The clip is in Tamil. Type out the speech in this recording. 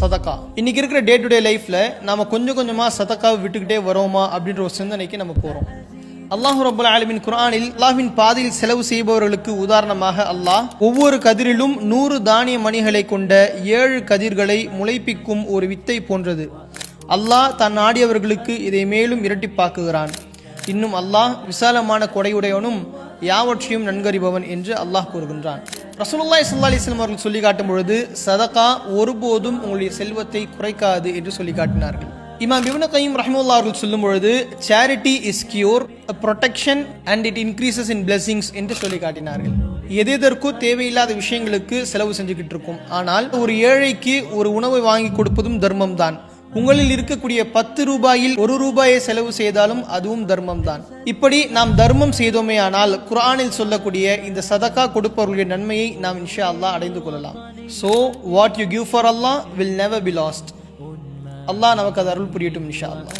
சதக்கா. இன்னைக்கு இருக்கிற டே டு டே லைஃப்ல நாம கொஞ்சம் கொஞ்சமா சதக்காவை விட்டுக்கிட்டே வரோமா அப்படின்ற ஒரு சிந்தனைக்கு நம்ம போறோம். அல்லாஹ் ரப்பல் ஆலமீன் குர்ஆனில் அல்லாஹ்வின் பாதையில் செலவு செய்பவர்களுக்கு உதாரணமாக அல்லாஹ் ஒவ்வொரு கதிரிலும் 100 தானிய மணிகளை கொண்ட 7 கதிர்களை முளைப்பிக்கும் ஒரு வித்தை போன்றது. அல்லாஹ் தன் நாடியவர்களுக்கு இதை மேலும் இரட்டிப்பாக்குகிறான். இன்னும் அல்லாஹ் விசாலமான கொடையுடையவனும் யாவற்றையும் நன்கறிபவன் என்று அல்லாஹ் கூறுகின்றான். ரசூலுல்லாஹி ஸல்லல்லாஹு அலைஹி வஸல்லம் அவர்கள் சொல்லி காட்டும் பொழுது சதகா ஒருபோதும் உங்களுடைய செல்வத்தை குறைக்காது என்று சொல்லி காட்டினார்கள். இமாம் இப்னு கய்யிம் ரஹ்மத்துல்லாஹி அவர்கள் சொல்லும் பொழுது charity is cure, protection and it increases in blessings என்று சொல்லி காட்டினார்கள். எதற்கும் தேவையில்லாத விஷயங்களுக்கு செலவு செஞ்சுக்கிட்டு இருக்கும். ஆனால் ஒரு ஏழைக்கு ஒரு உணவை வாங்கி கொடுப்பதும் தர்மம் தான். உங்களில் இருக்கக்கூடிய 10 ரூபாயில் 1 ரூபாயை செலவு செய்தாலும் அதுவும் தர்மம் தான். இப்படி நாம் தர்மம் செய்தோமே ஆனால் குர்ஆனில் சொல்லக்கூடிய இந்த சதகா கொடுப்பவர்களுடைய நன்மையை நாம் இன்ஷா அல்லாஹ் அடைந்து கொள்ளலாம். So what you give for Allah will never be lost. அல்லாஹ் நமக்கு அது அருள் புரியட்டும் இன்ஷா அல்லாஹ்.